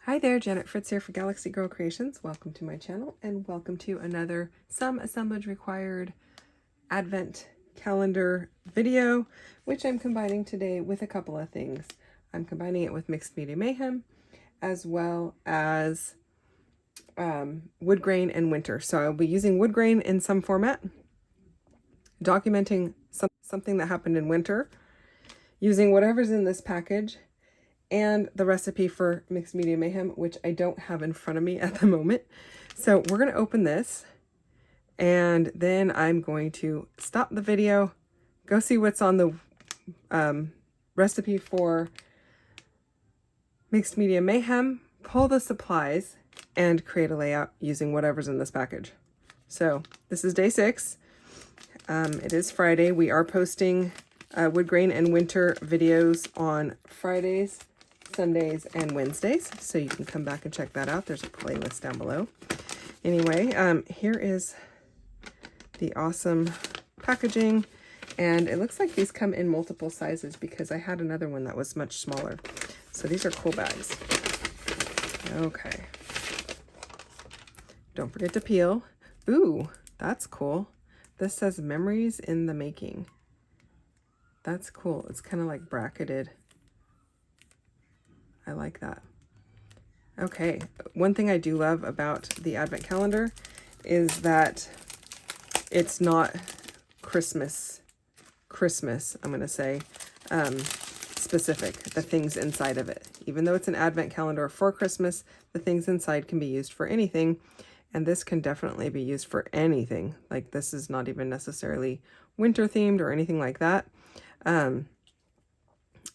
Hi there, Janet Fritz here for Galaxy Girl Creations. Welcome to my channel and welcome to another Some Assemblage Required Advent calendar video, which I'm combining today with a couple of things. I'm combining it with Mixed Media Mayhem as well as Woodgrain and Winter. So I'll be using Woodgrain in some format, documenting something that happened in winter, using whatever's in this package, and the recipe for Mixed Media Mayhem, which I don't have in front of me at the moment. So we're going to open this, and then I'm going to stop the video, go see what's on the recipe for Mixed Media Mayhem, pull the supplies, and create a layout using whatever's in this package. So this is day 6. It is Friday. We are posting Woodgrain and Winter videos on Fridays, Sundays, and Wednesdays, so you can come back and check that out. There's a playlist down below. Anyway, here is the awesome packaging, and it looks like these come in multiple sizes because I had another one that was much smaller. So these are cool bags. Okay. Don't forget to peel. Ooh, that's cool. This says memories in the making. That's cool. It's kind of like bracketed. I like that. Okay, one thing I do love about the Advent calendar is that it's not Christmas, I'm going to say, specific, the things inside of it. Even though it's an Advent calendar for Christmas, the things inside can be used for anything, and this can definitely be used for anything. Like, this is not even necessarily winter themed or anything like that.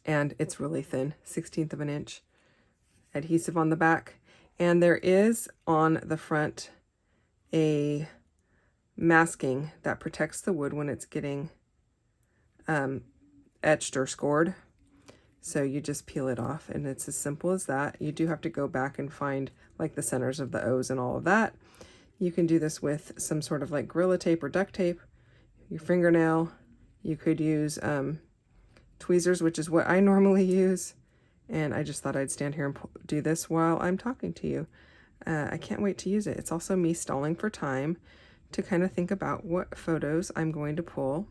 And it's really thin, 1/16 of an inch adhesive on the back. And there is on the front a masking that protects the wood when it's getting etched or scored. So you just peel it off, and it's as simple as that. You do have to go back and find like the centers of the O's and all of that. You can do this with some sort of like Gorilla Tape or duct tape, your fingernail. You could use tweezers, which is what I normally use, and I just thought I'd stand here and do this while I'm talking to you. I can't wait to use it. It's also me stalling for time to kind of think about what photos I'm going to pull,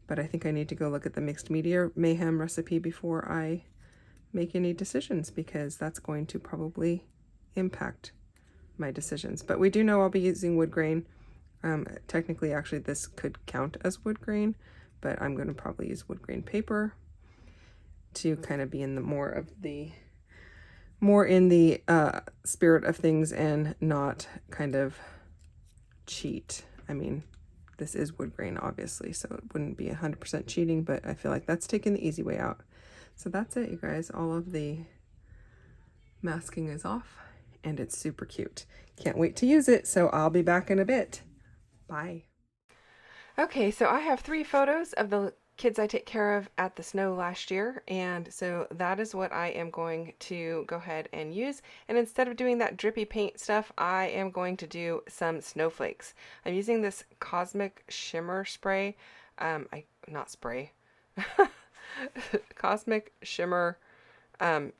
but I think I need to go look at the Mixed Media Mayhem recipe before I make any decisions, because that's going to probably impact my decisions. But we do know I'll be using wood grain. Technically, actually, this could count as wood grain, but I'm going to probably use wood grain paper to kind of be in the more in the spirit of things and not kind of cheat. I mean, this is wood grain, obviously, so it wouldn't be 100% cheating, but I feel like that's taking the easy way out. So that's it, you guys. All of the masking is off, and it's super cute. Can't wait to use it, so I'll be back in a bit. Bye. Okay, so I have 3 photos of the kids I take care of at the snow last year, and so that is what I am going to go ahead and use. And instead of doing that drippy paint stuff, I am going to do some snowflakes. I'm using this Cosmic Shimmer spray, Cosmic Shimmer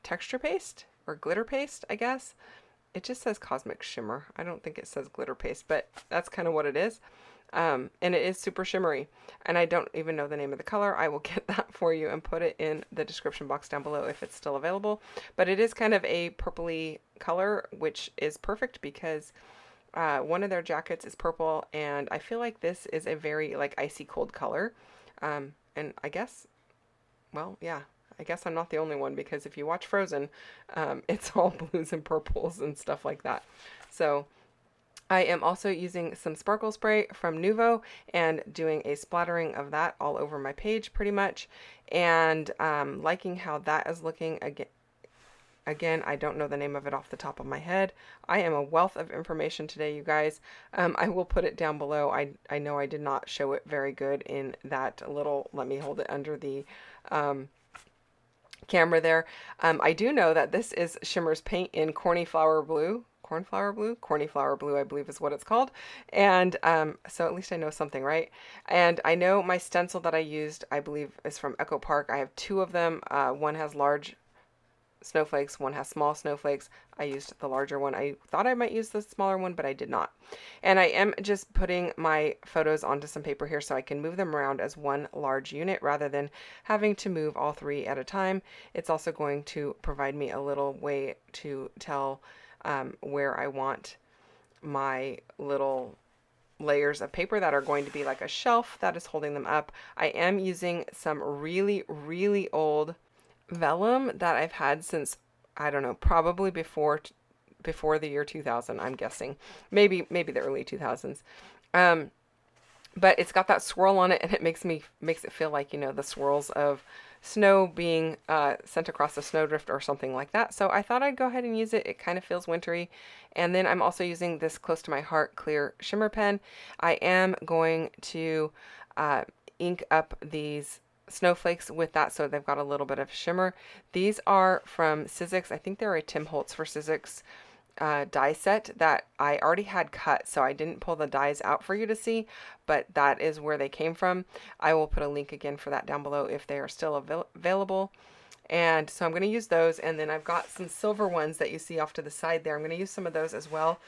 texture paste, or glitter paste, I guess. It just says Cosmic Shimmer. I don't think it says glitter paste, but that's kind of what it is. And it is super shimmery, and I don't even know the name of the color. I will get that for you and put it in the description box down below if it's still available. But it is kind of a purpley color, which is perfect because one of their jackets is purple, and I feel like this is a very like icy cold color. And I guess, well, yeah, I guess I'm not the only one, because if you watch Frozen, it's all blues and purples and stuff like that. So I am also using some sparkle spray from Nuvo and doing a splattering of that all over my page pretty much, and liking how that is looking. Again, I don't know the name of it off the top of my head. I am a wealth of information today, you guys. I will put it down below. I know I did not show it very good in that little, let me hold it under the camera there. I do know that this is Shimmer's paint in Cornflower Blue, I believe is what it's called. And so at least I know something, right? And I know my stencil that I used, I believe, is from Echo Park. I have 2 of them. One has large snowflakes. One has small snowflakes. I used the larger one. I thought I might use the smaller one, but I did not. And I am just putting my photos onto some paper here so I can move them around as one large unit rather than having to move all 3 at a time. It's also going to provide me a little way to tell where I want my little layers of paper that are going to be like a shelf that is holding them up. I am using some really, really old vellum that I've had since, I don't know, probably before the year 2000, I'm guessing. Maybe the early 2000s. But it's got that swirl on it, and it makes it feel like, you know, the swirls of snow being sent across a snowdrift or something like that. So I thought I'd go ahead and use it. It kind of feels wintry. And then I'm also using this Close to My Heart clear shimmer pen. I am going to ink up these snowflakes with that so they've got a little bit of shimmer. These are from Sizzix. I think they're a Tim Holtz for Sizzix die set that I already had cut, so I didn't pull the dies out for you to see, but that is where they came from. I will put a link again for that down below if they are still available. And so I'm going to use those, and then I've got some silver ones that you see off to the side there. I'm going to use some of those as well.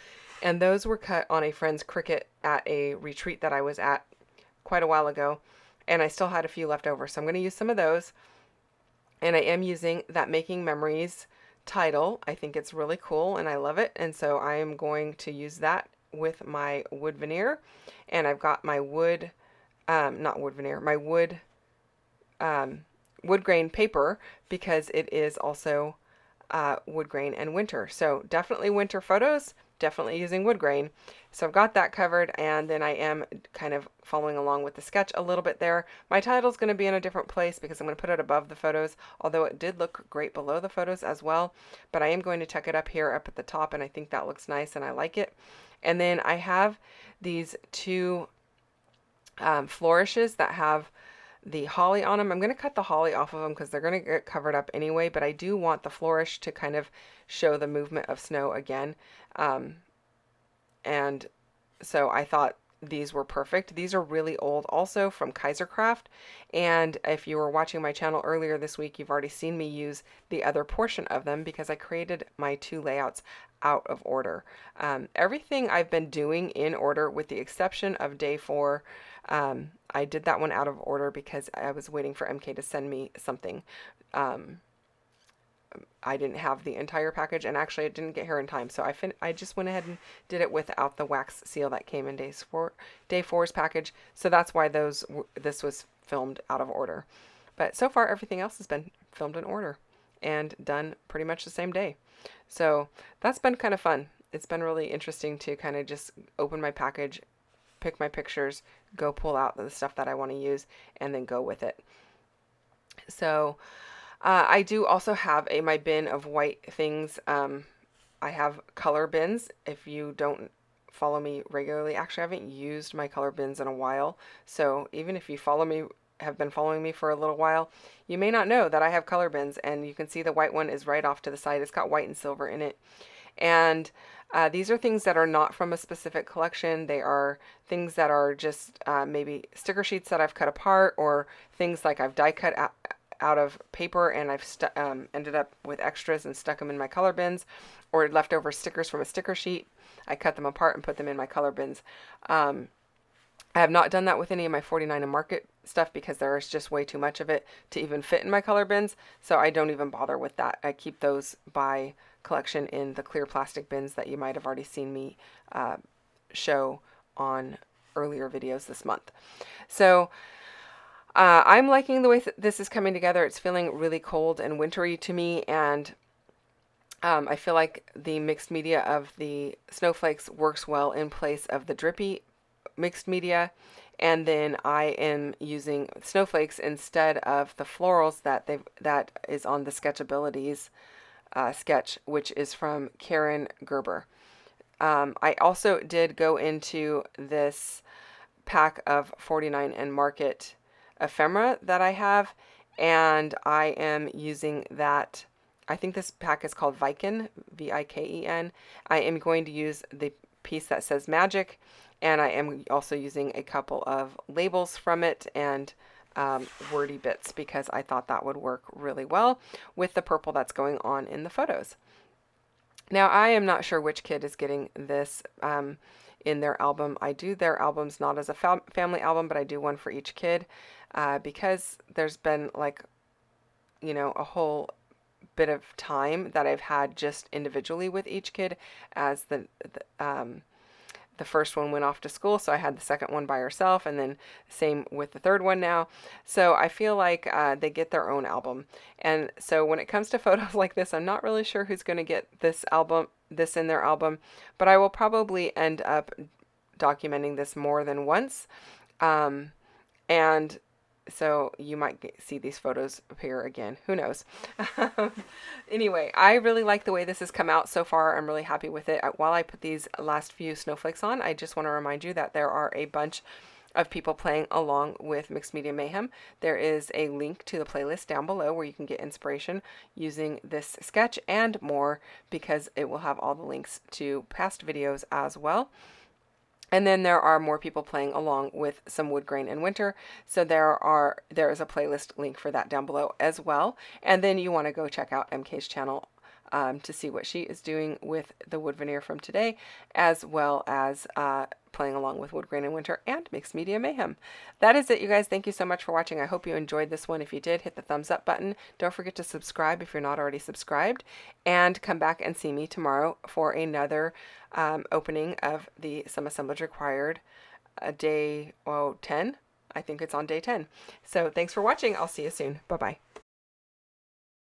And those were cut on a friend's Cricut at a retreat that I was at quite a while ago, and I still had a few left over, so I'm going to use some of those. And I am using that Making Memories title. I think it's really cool and I love it, and so I am going to use that with my wood veneer. And I've got my wood not wood veneer, my wood wood grain paper, because it is also Woodgrain and Winter. So definitely winter photos, definitely using wood grain. So I've got that covered, and then I am kind of following along with the sketch a little bit there. My title's going to be in a different place because I'm going to put it above the photos, although it did look great below the photos as well. But I am going to tuck it up here up at the top, and I think that looks nice and I like it. And then I have these 2 flourishes that have the holly on them. I'm going to cut the holly off of them because they're going to get covered up anyway, but I do want the flourish to kind of show the movement of snow again. And so I thought these were perfect. These are really old, also from Kaisercraft, and if you were watching my channel earlier this week, you've already seen me use the other portion of them because I created my 2 layouts out of order. Everything I've been doing in order with the exception of day 4. I did that one out of order because I was waiting for MK to send me something. I didn't have the entire package, and actually it didn't get here in time, so I just went ahead and did it without the wax seal that came in day 4's package. So that's why this was filmed out of order. But so far everything else has been filmed in order and done pretty much the same day. So that's been kind of fun. It's been really interesting to kind of just open my package, pick my pictures, go pull out the stuff that I want to use, and then go with it. So I do also have my bin of white things. I have color bins. If you don't follow me regularly, actually I haven't used my color bins in a while. So even if you have been following me for a little while, you may not know that I have color bins, and you can see the white one is right off to the side. It's got white and silver in it. And these are things that are not from a specific collection. They are things that are just maybe sticker sheets that I've cut apart, or things like I've die cut out of paper and I've ended up with extras and stuck them in my color bins, or leftover stickers from a sticker sheet. I cut them apart and put them in my color bins. I have not done that with any of my 49 and Market stuff because there is just way too much of it to even fit in my color bins, so I don't even bother with that. I keep those by collection in the clear plastic bins that you might have already seen me show on earlier videos this month. So I'm liking the way this is coming together. It's feeling really cold and wintry to me, and I feel like the mixed media of the snowflakes works well in place of the drippy mixed media. And then I am using snowflakes instead of the florals that is on the Sketchabilities sketch, which is from Karen Gerber. I also did go into this pack of 49 and Market ephemera that I have, and I am using that. I think this pack is called Viken, V-I-K-E-N. I am going to use the piece that says Magic, and I am also using a couple of labels from it and wordy bits because I thought that would work really well with the purple that's going on in the photos. Now, I am not sure which kid is getting this in their album. I do their albums not as a family album, but I do one for each kid because there's been like, you know, a whole bit of time that I've had just individually with each kid as the first one went off to school, so I had the second one by herself, and then same with the third one now. So I feel like they get their own album. And so when it comes to photos like this, I'm not really sure who's going to get this in their album, but I will probably end up documenting this more than once. And so you might see these photos appear again. Who knows? Anyway, I really like the way this has come out so far. I'm really happy with it. While I put these last few snowflakes on, I just want to remind you that there are a bunch of people playing along with Mixed Media Mayhem. There is a link to the playlist down below where you can get inspiration using this sketch and more, because it will have all the links to past videos as well. And then there are more people playing along with some Woodgrain Winter. So there is a playlist link for that down below as well. And then you want to go check out MK's channel to see what she is doing with the wood veneer from today, as well as playing along with Woodgrain Winter and Mixed Media Mayhem. That is it, you guys. Thank you so much for watching. I hope you enjoyed this one. If you did, hit the thumbs up button. Don't forget to subscribe if you're not already subscribed. And come back and see me tomorrow for another opening of the Some Assemblage Required day 10. I think it's on day 10. So thanks for watching. I'll see you soon. Bye-bye.